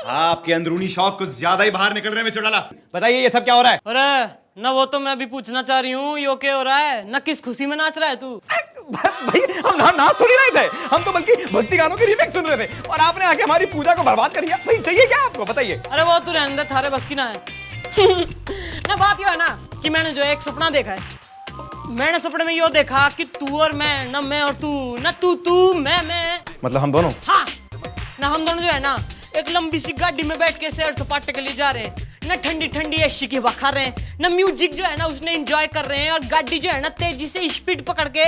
आपके अंदरूनी शौक कुछ ज्यादा ही बाहर निकल रहे हैं मिस्टर चौटाला। बताइए ये सब क्या हो रहा है? अरे ना वो तो मैं भी पूछना चाह रही हूँ, यो क्या हो रहा है? ना किस खुशी में नाच रहा है तू? भाई हम नाच थोड़ी रहे थे, हम तो बल्कि भक्ति गानों की रीमेक सुन रहे थे और आपने आके हमारी पूजा को बर्बाद कर दिया। भाई चाहिए क्या आपको, बताइए। अरे वो तू रहने दे, थारे बस की ना है। ना बात ये है ना कि मैंने जो एक सपना देखा है, मैंने सपने में यो देखा कि तू और मैं, ना मैं और तू, ना तू मैं। मतलब हम दोनों? हाँ ना, हम दोनों जो है ना एक लंबी सी गाड़ी में बैठ के सैर सपाटे के लिए जा रहे हैं, ना ठंडी ठंडी ऐशी की हवा खा रहे हैं, ना म्यूजिक जो है ना उसने एंजॉय कर रहे हैं, और गाड़ी जो है ना तेजी से स्पीड पकड़ के।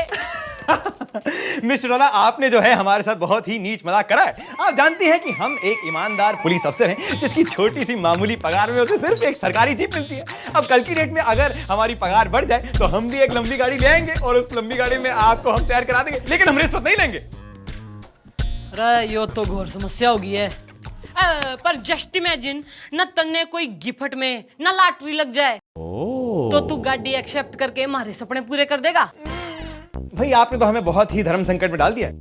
मिस्टर चौटाला, आपने जो है हमारे साथ बहुत ही नीच मजाक करा है। आप जानती हैं कि हम एक ईमानदार पुलिस अफसर हैं जिसकी छोटी सी मामूली पगार में उसे सिर्फ एक सरकारी जीप मिलती है। अब कल की डेट में अगर हमारी पगार बढ़ जाए तो हम भी एक लंबी गाड़ी ले आएंगे और उस लंबी गाड़ी में आपको हम सैर करा देंगे, लेकिन हम रिश्वत नहीं लेंगे। अरे यो तो घोर समस्या होगी है। पर जस्ट इमेजिन न तन्ने कोई गिफ्ट में न लॉटरी लग जाए तो तू गाड़ी एक्सेप्ट करके हमारे सपने पूरे कर देगा? भाई आपने तो हमें बहुत ही धर्म संकट में डाल दिया है,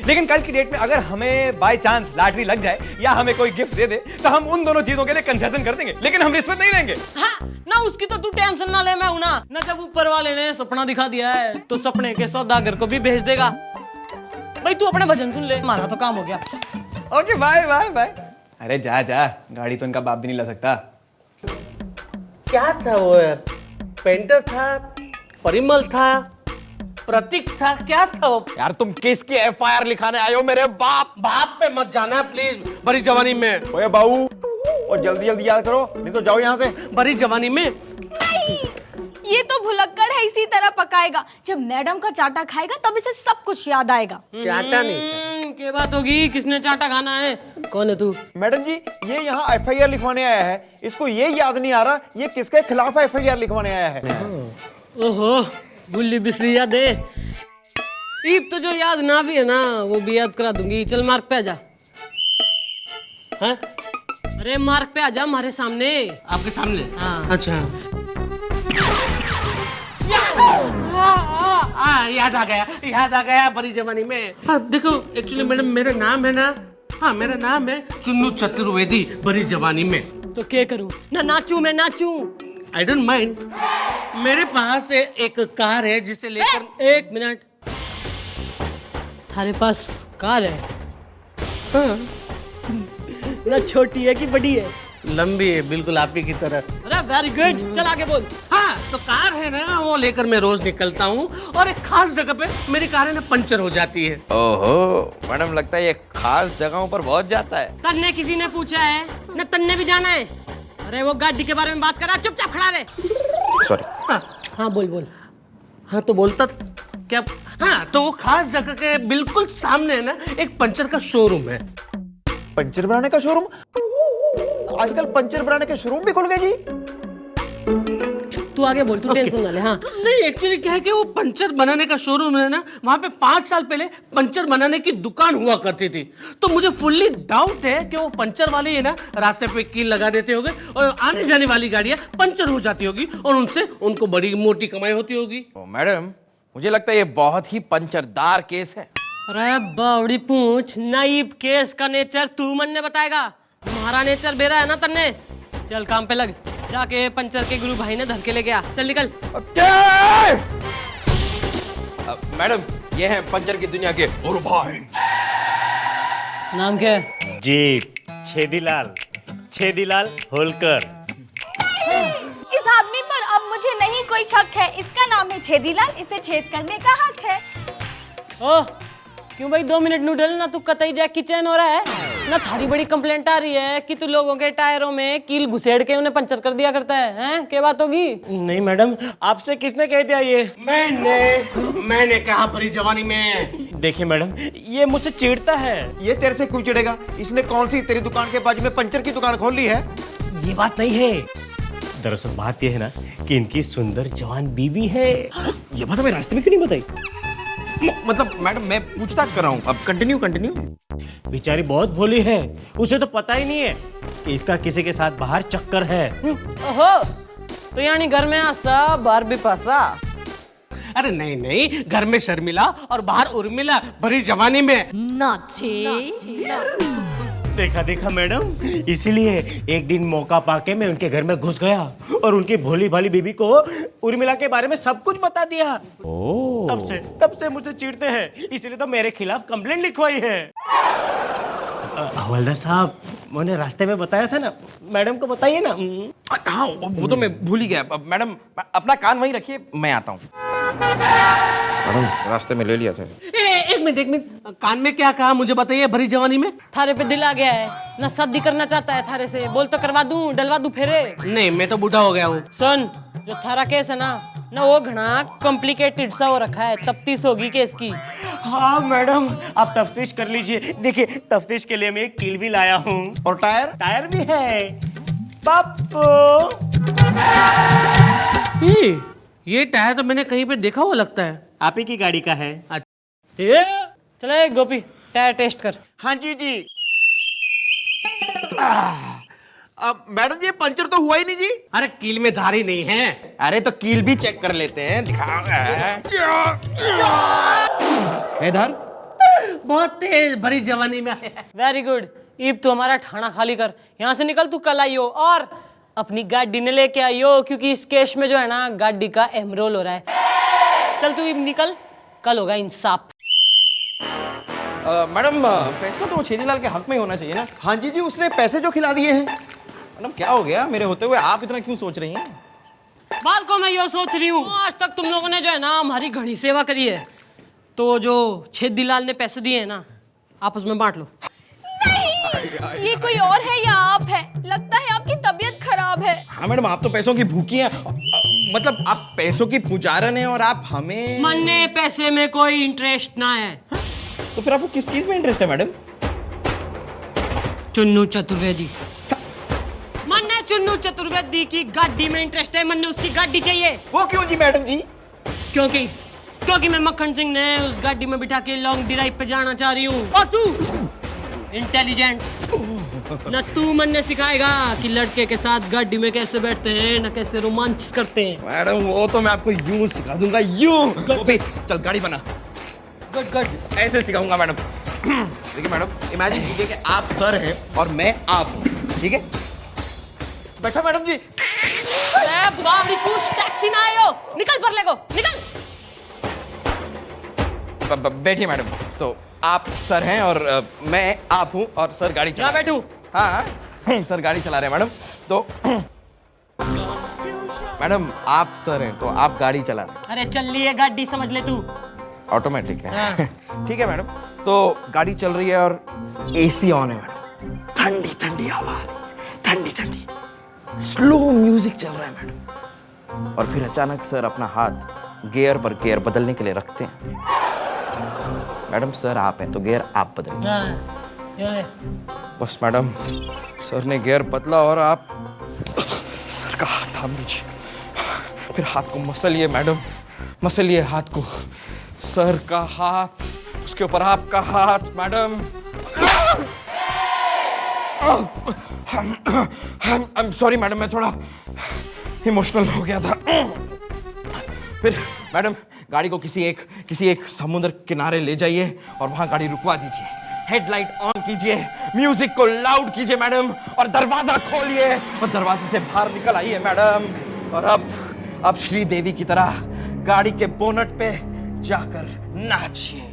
लेकिन कल की डेट में अगर हमें बाय चांस लॉटरी लग जाए या हमें कोई गिफ्ट दे दे तो हम उन दोनों चीजों के लिए कंसेशन कर देंगे, लेकिन हम रिश्वत नहीं लेंगे। हाँ ना, उसकी तो तू टेंशन ना ले, मैं हूं ना। जब ऊपर वाले ने सपना दिखा दिया है तो सपने के सौदागर को भी भेज देगा। भाई तू अपने भजन सुन ले, हमारा तो काम हो गया। Okay bye bye bye. अरे जा जा, गाड़ी तो इनका बाप भी नहीं ला सकता। क्या था वो? पेंटर था, परिमल था, प्रतीक था, क्या था वो? यार तुम किसकी एफआईआर लिखाने आए हो मेरे बाप? बाप पे मत जाना प्लीज, बड़ी जवानी में। ओए बाबू, और जल्दी जल्दी याद करो नहीं तो जाओ यहाँ से। बड़ी जवानी में नहीं, ये तो भुलक्कड़ है, इसी तरह पकाएगा। जब मैडम का चाटा खाएगा तब इसे सब कुछ याद आएगा। चाटा नहीं, क्या बात होगी? किसने चाटा खाना है? कौन है तू? मैडम जी, ये यहाँ एफआईआर लिखवाने आया है, इसको ये याद नहीं आ रहा ये किसके खिलाफ एफआईआर लिखवाने आया है। ओहो, गुल्ली बिसरी याद है। ईब तो जो याद ना भी है ना वो भी याद करा दूंगी। चल मार्क पे आ जा। हाँ? अरे मार्क पे आ जा, हमारे सामने। आपके सामने? हाँ। अच्छा। याद आ गया बड़ी जवानी में। हाँ देखो, एक्चुअली मैडम मेरा नाम है ना, हाँ मेरा नाम है चुन्नू चतुर्वेदी बड़ी जवानी में। तो क्या करूं? ना नाचूं, मैं नाचूं। I don't mind. मेरे पास एक कार है जिसे लेकर। एक मिनट, थारे पास कार है? हाँ। ना छोटी है कि बड़ी है? लंबी है, बिल्कुल आप ही की तरह। अरे वेरी गुड, चल आगे बोल। हाँ तो कार है ना, वो लेकर मैं रोज निकलता हूँ और एक खास जगह पे मेरी कार है ना पंचर हो जाती है। ओहो मैडम, लगता है ये खास जगहों पर बहुत जाता है। तन्ने किसी ने पूछा है ना? तन्ने भी जाना है? अरे वो गाड़ी के बारे में बात करा, चुपचाप खड़ा रहे। सॉरी। हाँ बोल बोल। हाँ तो बोलता क्या? हाँ तो वो खास जगह के बिल्कुल सामने है ना एक पंचर का शोरूम है। पंचर बनाने का शोरूम? आजकल पंचर बनाने के शोरूम भी खुल गए जी। तू आगे बोल, तू टेंशन ना ले। हाँ तो नहीं, एक्चुअली क्या है कि वो पंचर बनाने का शोरूम है ना, वहाँ पे 5 साल पहले पंचर बनाने की दुकान हुआ करती थी। तो मुझे फुल्ली डाउट है कि वो पंचर वाले है ना रास्ते पे कील लगा देते होंगे और आने जाने वाली गाड़ियाँ पंचर हो जाती होगी और उनसे उनको बड़ी मोटी कमाई होती होगी। मैडम मुझे लगता है ये बहुत ही पंचरदार केस है। अरे बावड़ी पूछ, नाइब केस का नेचर तू मन ने बताएगा, हमारा नेचर बेरा है ना तन्ने। चल काम पे लग, जाके पंचर के गुरु भाई ने धर के ले गया। चल निकल। मैडम ये हैं पंचर की दुनिया के गुरु भाई। नाम क्या है? जी छेदीलाल होलकर। इस आदमी पर अब मुझे नहीं कोई शक है, इसका नाम है छेदीलाल, इसे छेद करने का हक है। ओह क्यों भाई, 2 मिनट नूडल ना तू कतई जैक की चैन हो रहा है ना? थारी बड़ी कंप्लेंट आ रही है कि तू लोगों के टायरों में कील घुसेड़ के उन्हें पंचर कर दिया करता है। हैं क्या बात होगी? नहीं मैडम, आपसे किसने कह दिया ये? मैंने कहा बड़ी जवानी में। देखिए मैडम, ये मुझसे चिढ़ता है। ये तेरे से क्यों चिढ़ेगा? इसने कौन सी तेरी दुकान के बाजू में पंचर की दुकान खोल ली है? ये बात नहीं है। दरअसल बात ये है ना कि इनकी सुंदर जवान बीवी है। ये बात हमें रास्ते में क्यों नहीं बताई? मतलब मैडम मैं पूछताछ कर रहा हूँ, अब कंटिन्यू। बेचारी बहुत भोली है, उसे तो पता ही नहीं है कि इसका किसी के साथ बाहर चक्कर है। ओहो, तो यानी घर में आसा बाहर भी पासा। अरे नहीं नहीं, घर में शर्मिला और बाहर उर्मिला, भरी जवानी में। देखा देखा मैडम, इसीलिए एक दिन मौका पाके मैं उनके घर में घुस गया और उनकी भोली भाली बीबी को उर्मिला के बारे में सब कुछ बता दिया। तब से मुझे चिढ़ते हैं, इसलिए तो मेरे खिलाफ कंप्लेंट लिखवाई है। हवलदार साहब, मैंने रास्ते में बताया था ना, मैडम को बताइए ना। हाँ, वो तो मैं भूल ही गया। मैडम अपना कान वहीं रखिए, मैं आता हूँ। मैडम रास्ते में ले लिया था। एक मिनट, कान में क्या कहा मुझे बताइए, भरी जवानी में। थारे पे दिल आ गया है ना, शादी करना चाहता है थारे से, बोल तो करवा दूं, डलवा दूं फेरे। नहीं, मैं तो बूढ़ा हो गया हूँ। सुन, जो थारा केस है ना वो घना कॉम्प्लिकेटेड सा हो रखा है, तफ्तीश होगी केस की। हाँ मैडम, आप तफ्तीश कर लीजिए। देखिए, तफ्तीश के लिए मैं एक कील भी लाया हूँ और टायर भी है। पप्पू, ये टायर तो मैंने कहीं पे देखा हुआ लगता है। आप ही की गाड़ी का है। चले गोपी, टायर टेस्ट कर। हाँ जी। अब मैडम जी पंचर तो हुआ ही नहीं जी। अरे कील में धारी नहीं है। अरे तो कील भी चेक कर लेते हैं, इधर। बहुत तेज भरी जवानी में। Very good. ईब तू हमारा ठाना खाली कर, यहाँ से निकल, तू कल आइयो और अपनी गाड़ी ने लेके आइयो, क्योंकि इस केस में जो है ना गाड़ी का अहम रोल हो रहा है। चल तू ईब निकल, कल होगा इंसाफ। मैडम फैसला तो छेदीलाल के हक में ही होना चाहिए ना। हाँ जी, उसने पैसे जो खिला दिए हैं। मैडम क्या हो गया, मेरे होते हुए आप इतना क्यों सोच रही हैं? बाल को मैं यो सोच रही हूँ, आज तक तुम लोगों ने जो है ना हमारी घनी सेवा करी है, तो जो छेदीलाल ने पैसे दिए हैं ना, आपस में बांट लो। नहीं, ये कोई और है या आप है? लगता है आपकी तबीयत खराब है। हाँ मैडम, आप तो पैसों की भूखी हैं। मतलब आप पैसों की पुजारन हैं और आप हमें। मन्ने पैसे में कोई इंटरेस्ट ना है। तो फिर आपको किस चीज में इंटरेस्ट है मैडम? चुन्नू चतुर्वेदी। मन्ने चुन्नू चतुर्वेदी की गाड़ी में इंटरेस्ट है, मन्ने उसकी गाड़ी चाहिए। वो क्यों जी मैडम जी? क्योंकि मैं मक्खन सिंह ने उस गाड़ी में बिठा के लॉन्ग ड्राइव पे जाना चाह रही हूँ। और तू इंटेलिजेंस न तू मन्ने सिखाएगा कि लड़के के साथ गाड़ी में कैसे बैठते हैं, न कैसे रोमांच करते हैं। मैडम वो तो मैं आपको यूं सिखा दूंगा, यूं। चल गाड़ी बना। गुड। ऐसे सिखाऊंगा मैडम। देखिए मैडम, इमेजिन कीजिए कि आप सर हैं और मैं आप हूं, ठीक है? बैठा मैडम जी। बावड़ी पूछ, टैक्सी ना आयो, निकल पर ले को, निकल। बैठिए मैडम। तो आप सर हैं और मैं आप हूं और सर गाड़ी चला। बैठूं? हाँ, सर गाड़ी चला रहे हैं मैडम। तो मैडम आप सर हैं तो आप गाड़ी चला रहे हैं। अरे चल रही है गाड़ी, समझ ले तू। ऑटोमेटिक है। ठीक है मैडम। तो गाड़ी चल रही है और एसी ऑन है मैडम। ठंडी ठंडी हवा, ठंडी ठंडी स्लो म्यूजिक चल रहा है मैडम। और फिर अचानक सर अपना हाथ गियर पर गियर बदलने के लिए रखते हैं। मैडम सर आप हैं तो गियर आप बदलिए। बस मैडम, सर ने गियर बदला और आप सर का हाथ थाम लीजिए। फिर हाथ को मसलिए मैडम, मसलिए हाथ को। सर का हाथ, उसके ऊपर आपका हाथ madam. I am sorry madam, मैं थोड़ा इमोशनल हो गया था। फिर मैडम गाड़ी को किसी एक समुद्र किनारे ले जाइए और वहां गाड़ी रुकवा दीजिए। हेडलाइट ऑन कीजिए, म्यूजिक को लाउड कीजिए मैडम, और दरवाजा खोलिए और दरवाजे से बाहर निकल आइए मैडम। और अब श्रीदेवी की तरह गाड़ी के बोनट पे जाकर नाचिए।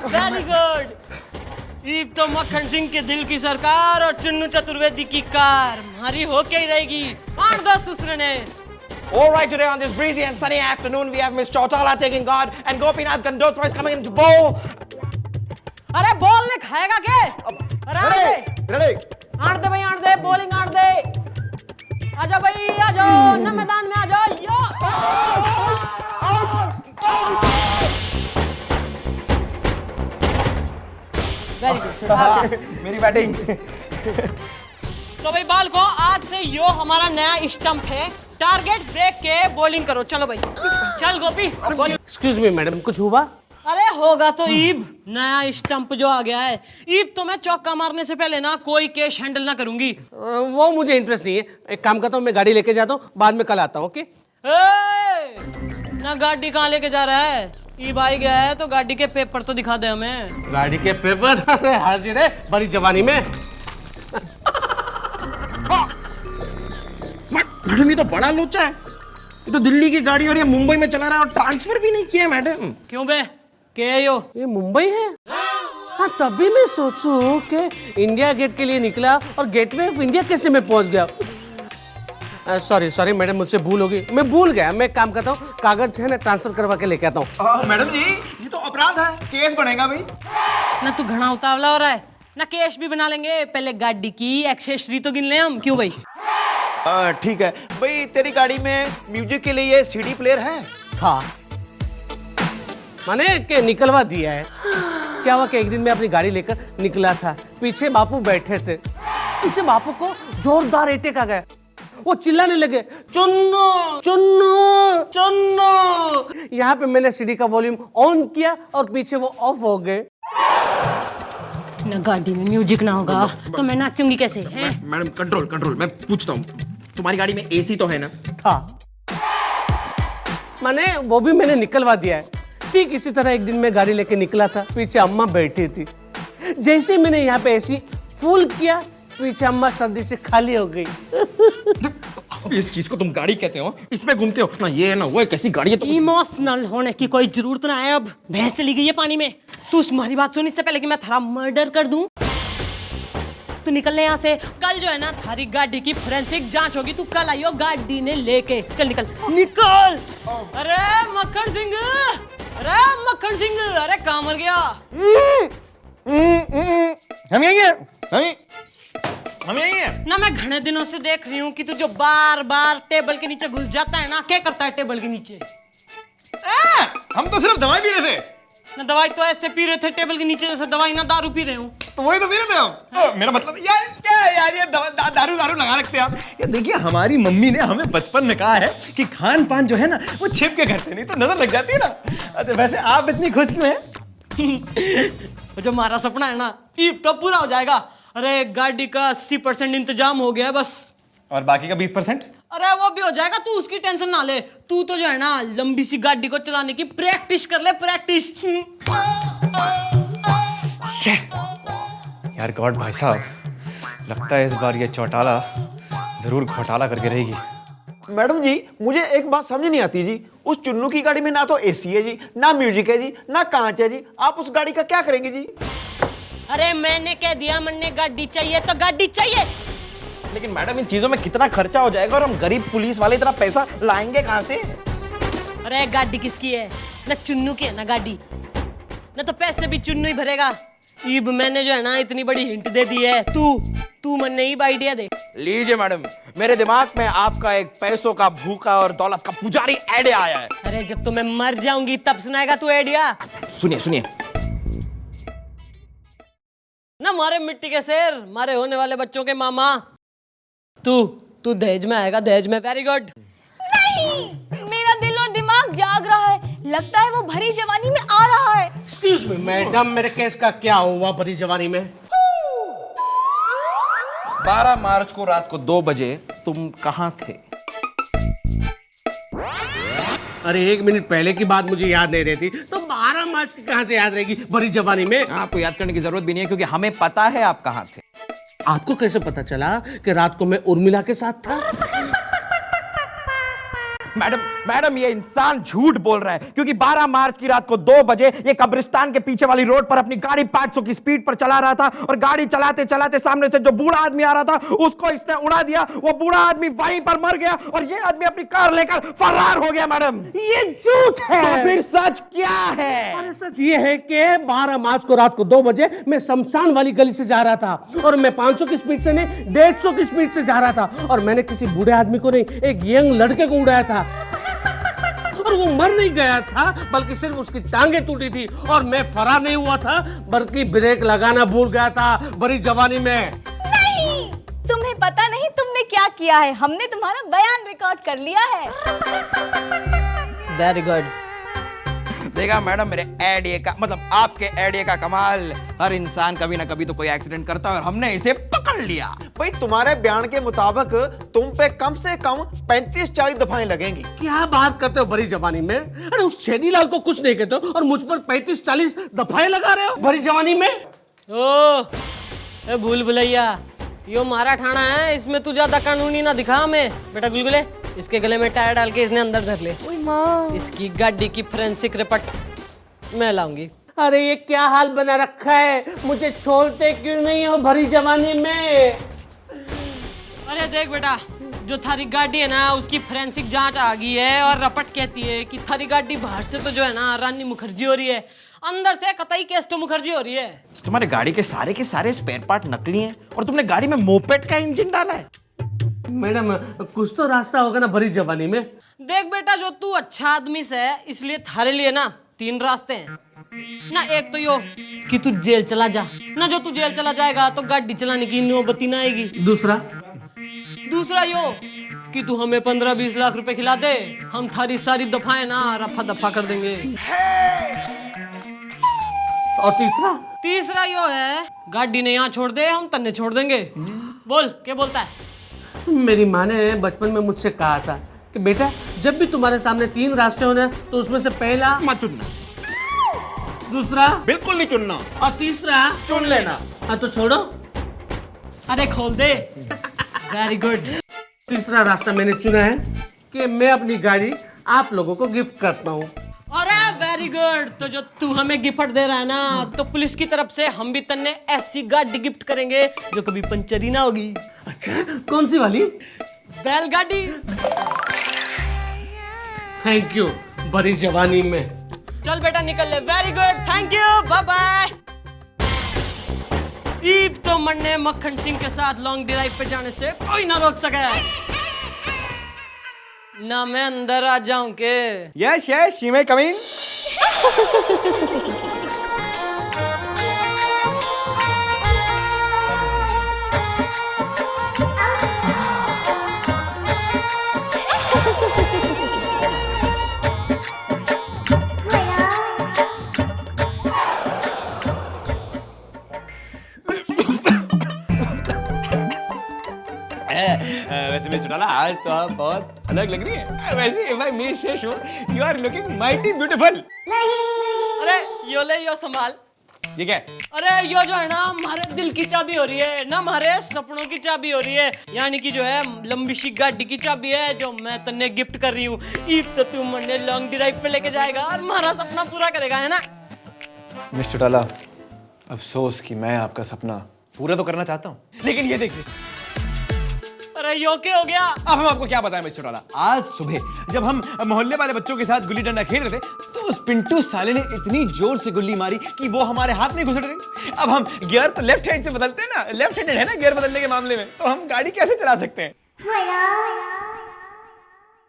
Very good. ईब तो मक्खन सिंह के दिल की सरकार और चुन्नू चतुर्वेदी की कार हमारी होके ही रहेगी। 8-10 दूसरे ने। All right, today on this breezy and sunny afternoon, we have Miss Chautala taking guard and Gopinath Gandotra is coming into bowl. अरे बॉल ने खाएगा क्या? अरे आड़ दे भाई, आड़ दे, बॉलिंग आड़ दे। आजा भाई आ जाओ ना, मैदान में आ जाओ यो। Very good. मेरी बैटिंग। तो भाई बाल को आज से यो हमारा नया स्टंप है, टारगेट देख के बॉलिंग करो। चलो भाई चल गोपी बॉलिंग। एक्सक्यूज मी मैडम, कुछ हुआ? अरे होगा तो ईब, नया स्टंप जो आ गया है ईब, तो मैं चौका मारने से पहले ना कोई कैश हैंडल ना करूंगी। वो मुझे इंटरेस्ट नहीं है। एक काम करता हूँ, मैं गाड़ी लेके जाता हूँ, बाद में कल आता हूँ। ओके? ना गाड़ी कहाँ लेके जा रहा है? ईब आई गया है तो गाड़ी के पेपर तो दिखा दे हमें। गाड़ी के पेपर? अरे हाजिर है बड़ी जवानी में। मैडम ये तो बड़ा लोचा है, ये तो दिल्ली की गाड़ी और ये मुंबई में चला रहा है और ट्रांसफर भी नहीं किया है मैडम। क्यों बे, के यो? ये मुंबई है? हाँ, तभी मैं सोचूं कि इंडिया गेट के लिए निकला और गेटवे ऑफ इंडिया कैसे मैं पहुंच गया। सॉरी मैडम, मुझसे भूल होगी, मैं भूल गया। मैं काम करता हूँ, कागज है ना ट्रांसफर करवा के लेके आता हूँ। मैडम जी ये तो अपराध है, केस बनेगा भाई। ना तू घना उतावला हो रहा है ना, कैश भी बना लेंगे, पहले गाड़ी की एक्सेसरी तो गिन ले हम। क्यों भाई? ठीक है भाई, तेरी गाड़ी में म्यूजिक के लिए सीडी प्लेयर है? था, माने के निकलवा दिया है। क्या हुआ कि एक दिन मैं अपनी गाड़ी लेकर निकला था, पीछे बापू बैठे थे, पीछे बापू को जोरदार अटैक आ गया। वो चिल्लाने लगे, चुन्नू चुन्नू चुन्नू। यहाँ पे मैंने सीडी का वॉल्यूम ऑन किया और पीछे वो ऑफ हो गए। ना गाड़ी में म्यूजिक ना होगा तो मैं नाचूंगी कैसे? हैं? मैडम कंट्रोल, मैं पूछता हूँ, तुम्हारी गाड़ी में एसी तो है ना? था, माने वो भी मैंने निकलवा दिया है। ठीक इसी तरह एक दिन मैं गाड़ी लेके निकला था, पीछे अम्मा बैठी थी। जैसे मैंने यहाँ पे एसी फुल किया, पीछे अम्मा सर्दी से खाली हो गई। इस चीज को तुम गाड़ी कहते हो? इसमें घूमते हो ना, ये है ना वो है, कैसी गाड़ी है तो। इमोशनल होने की कोई जरूरत ना है। अब भैंस चली गई है पानी में। तू तुम्हारी बात सुन, इससे पहले कि मैं थारा मर्डर कर दूं। तू निकलने यहाँ से। कल जो है ना थारी गाड़ी की फोरेंसिक जांच होगी, तू कल आइयो गाड़ी ने लेके। चल निकल निकल। अरे मक्खन सिंह, अरे मक्खन सिंह, अरे कहाँ मर गया? हम यही हैं, हम यही हैं। ना मैं घने दिनों से देख रही हूँ कि तू जो बार बार टेबल के नीचे घुस जाता है ना, क्या करता है टेबल के नीचे? हम तो सिर्फ दवाई पी रहे थे। ना दवाई तो ऐसे पी रहे थे टेबल के नीचे जैसे दवाई ना दारू पी रहे हूँ। तो वही तो पी रहे थे हम। मेरा मतलब यार क्या है यार, ये दारू लगा रखते हैं आप। ये देखिए हमारी मम्मी ने हमें बचपन में कहा है कि खान पान जो है ना वो छिप के करते, नहीं तो नजर लग जाती है ना। अच्छा वैसे आप इतनी खुश क्यों हैं? जो हमारा सपना है ना ईब तो पूरा हो जाएगा। अरे गाड़ी का 80% इंतजाम हो गया है बस। और बाकी का 20%? अरे वो भी हो जाएगा, तू उसकी टेंशन ना ले। तू तो जो है ना लंबी सी गाड़ी को चलाने की प्रैक्टिस कर ले, प्रैक्टिस। यार गॉड भाई साहब, लगता है इस बार ये चौटाला जरूर घोटाला करके रहेगी। मैडम जी मुझे एक बात समझ नहीं आती जी, उस चुन्नू की गाड़ी में ना तो एसी है जी, ना म्यूजिक है जी, ना कांच है जी, आप उस गाड़ी का क्या करेंगे जी? अरे मैंने कह दिया मैंने गाड़ी चाहिए तो गाड़ी चाहिए। लेकिन मैडम इन चीजों में कितना खर्चा हो जाएगा और हम गरीब पुलिस वाले इतना पैसा लाएंगे कहाँ से? अरे गाड़ी किसकी है? ना चुन्नू की है ना गाड़ी, ना तो पैसे भी चुन्नू ही भरेगा। ईब मैंने जो है ना इतनी बड़ी हिंट दे दी है, तू मन नहीं आइडिया दे। लीजिए मैडम, मेरे दिमाग में आपका एक पैसों का भूखा और दौलत का पुजारी आइडिया आया है। अरे जब तो मैं मर जाऊंगी तब सुनाएगा तू आइडिया। सुनिए ना मारे मिट्टी के शेर, मारे होने वाले बच्चों के मामा। तू दहेज में आएगा, दहेज में। Very good. नहीं, मेरा दिल और दिमाग जाग रहा है, लगता है वो भरी जवानी में आ रहा है। एक्सक्यूज मी मैडम, मेरे केस का क्या हुआ भरी जवानी में? 12 मार्च को रात को 2 बजे तुम कहाँ थे? अरे 1 मिनट पहले की बात मुझे याद नहीं रहती तो 12 मार्च की कहां से याद रहेगी भरी जवानी में? आपको याद करने की जरूरत भी नहीं है क्योंकि हमें पता है आप कहाँ थे। आपको कैसे पता चला कि रात को मैं उर्मिला के साथ था? मैडम मैडम ये इंसान झूठ बोल रहा है, क्योंकि 12 मार्च की रात को 2 बजे ये कब्रिस्तान के पीछे वाली रोड पर अपनी गाड़ी 500 की स्पीड पर चला रहा था, और गाड़ी चलाते चलाते सामने से जो बूढ़ा आदमी आ रहा था उसको इसने उड़ा दिया। वो बूढ़ा आदमी वहीं पर मर गया और ये आदमी अपनी कार लेकर फरार हो गया। मैडम ये झूठ है। तो फिर सच क्या है? अरे सच ये है कि 12 मार्च को रात को 2 बजे मैं शमशान वाली गली से जा रहा था, और मैं 500 की स्पीड से नहीं 150 की स्पीड से जा रहा था, और मैंने किसी बूढ़े आदमी को नहीं, एक यंग लड़के को उड़ाया था, और वो मर नहीं गया था बल्कि सिर्फ उसकी टांगे टूटी थी, और मैं फरार नहीं हुआ था बल्कि ब्रेक लगाना भूल गया था बड़ी जवानी में। नहीं, तुम्हें पता नहीं तुमने क्या किया है। हमने तुम्हारा बयान रिकॉर्ड कर लिया है। Very good. देखा मैडम मेरे आइडिया का, मतलब आपके आइडिया का कमाल। हर इंसान कभी ना कभी तो कोई एक्सीडेंट करता है और हमने इसे पकड़ लिया। भाई तुम्हारे बयान के मुताबिक तुम पे कम से कम 35-40 दफाएं लगेंगी। क्या बात करते हो बड़ी जवानी में? अरे उस छेदीलाल को कुछ नहीं कहते हो और मुझ पर 35-40 दफाएं लगा रहे हो बड़ी जवानी में। ए भूल भुलैया, यो मारा ठाणा है, इसमें तू ज्यादा कानूनी ना दिखा हमें। बेटा गुलगुले, इसके गले में टायर डाल के इसने अंदर धर ले। इसकी गाड़ी की फोरेंसिक रिपोर्ट मैं लाऊंगी। अरे ये क्या हाल बना रखा है, मुझे छोड़ते क्यों नहीं हो भरी जवानी में? अरे देख बेटा, जो थारी गाड़ी है ना उसकी फोरेंसिक जांच आ गई है, और रपट कहती है कि थारी गाड़ी बाहर से तो जो है ना रानी मुखर्जी हो रही है, अंदर से कतई केस्टो मुखर्जी हो रही है। तुम्हारे गाड़ी के सारे स्पेयर पार्ट नकली हैं, और तुमने गाड़ी में मोपेड का इंजन डाला है। मैडम कुछ तो रास्ता होगा ना भरी जवानी में। देख बेटा, जो तू अच्छा आदमी से है इसलिए थारे लिए ना 3 रास्ते हैं ना। एक तो यो कि तू जेल चला जा ना, जो तू जेल चला जाएगा तो गाड़ी चलाने की नौबती ना आएगी। दूसरा यो कि तू हमें 15-20 लाख रुपए खिला दे, हम थारी सारी दफाएं ना रफा दफा कर देंगे। और तीसरा यो है गाड़ी ने यहाँ छोड़ दे, हम तन्ने छोड़ देंगे। बोल क्या बोलता है? मेरी माँ ने बचपन में मुझसे कहा था कि बेटा जब भी तुम्हारे सामने 3 रास्ते होने तो उसमें से पहला मत चुनना, दूसरा बिल्कुल नहीं चुनना, और तीसरा चुन लेना। हाँ तो छोड़ो। अरे खोल दे। Very good. तीसरा रास्ता मैंने चुना है कि मैं अपनी गाड़ी आप लोगों को गिफ्ट करता हूँ। अरे वेरी गुड। तो जो तू हमें गिफ्ट दे रहा है ना, तो पुलिस की तरफ से हम भी तन्ने ऐसी गाड़ी गिफ्ट करेंगे जो कभी पंचर ही ना होगी। अच्छा कौन सी वाली? बैलगाड़ी। थैंक यू बड़ी जवानी में। चल बेटा निकल ले। Very good, thank you, bye bye. ईब तो मन्ने मक्खन सिंह के साथ लॉन्ग ड्राइव पे जाने से कोई ना रोक सके। ना मैं अंदर आ जाऊं के? यस यस, शी मे कम इन। वैसे मैं चुटाला, आज तो आप बहुत अलग लग रही है। वैसे if I may say so, you are looking mighty beautiful। अरे यो ले, यो संभाल। ये क्या है? अरे यो जो है ना हमारे दिल की चाबी हो रही है ना, हमारे सपनों की चाबी हो रही है, यानी कि जो है लंबी सी गाड़ी की चाबी है जो मैं तन्ने गिफ्ट कर रही हूँ। ईद तो तू मन्ने लॉन्ग ड्राइव पे लेके जाएगा और हमारा सपना पूरा करेगा, है ना? मिस्टर चुटाला, अफसोस कि मैं आपका सपना पूरा तो करना चाहता हूँ, लेकिन ये देखिए। अरे यो क्या हो गया? अब हम आपको क्या बताएं मिस्टर चुटाला, आज सुबह जब हम मोहल्ले वाले बच्चों के साथ गुल्ली डंडा खेल रहे थे तो उस पिंटू साले ने इतनी जोर से गुल्ली मारी कि वो हमारे हाथ में घुसड़ गई। अब हम गियर तो लेफ्ट हैंड से बदलते हैं ना, लेफ्ट हैंडेड है ना गियर बदलने के मामले में, तो हम गाड़ी कैसे चला सकते हैं?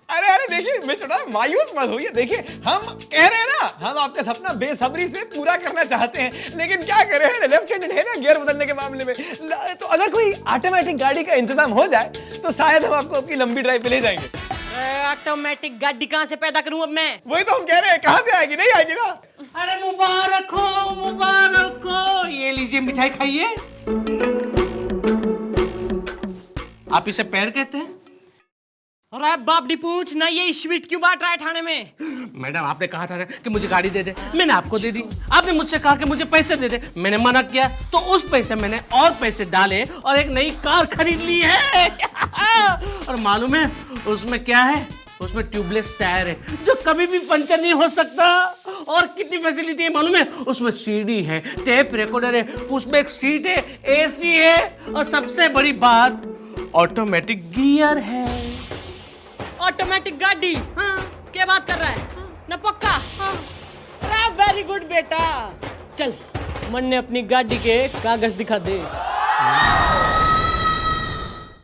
अरे अरे देखिए मिस्टर चुटाला, मायूस मत होइए। देखिए हम कह रहे हैं ना, हम आपका सपना बेसब्री से पूरा करना चाहते हैं, लेकिन क्या करें, लेफ्ट हैंडेड है ना गियर बदलने के मामले में। तो अगर कोई ऑटोमेटिक गाड़ी का इंतजाम हो जाए तो शायद हम आपको अपनी लंबी ड्राइव पे ले जाएंगे। ऑटोमेटिक गाड़ी कहाँ से पैदा करूं अब मैं? वही तो हम कह रहे हैं, कहाँ से आएगी? नहीं आएगी ना। अरे मुबारक हो, मुबारक हो। ये लीजिए मिठाई खाइए। आप इसे पैर कहते हैं? अरे बाप डी पूछ ना, ये स्वीट क्यों बांट रहा है थाने में? मैडम आपने कहा था कि मुझे गाड़ी दे दे, मैंने आपको दे दी। आपने मुझसे कहा कि मुझे पैसे दे दे, मैंने मना किया, तो उस पैसे मैंने और पैसे डाले और एक नई कार खरीद ली है। और मालूम है उसमें क्या है? उसमें ट्यूबलेस टायर है जो कभी भी पंचर नहीं हो सकता। और कितनी फैसिलिटी है मालूम है? उसमें सीडी है, टेप रिकॉर्डर है, पुशबैक सीट है, एसी है और सबसे बड़ी बात ऑटोमेटिक गियर है। ऑटोमेटिक गाड़ी? हाँ, क्या बात कर रहा है ना? पक्का? अरे वेरी गुड बेटा। चल मन ने अपनी गाड़ी के कागज दिखा दे।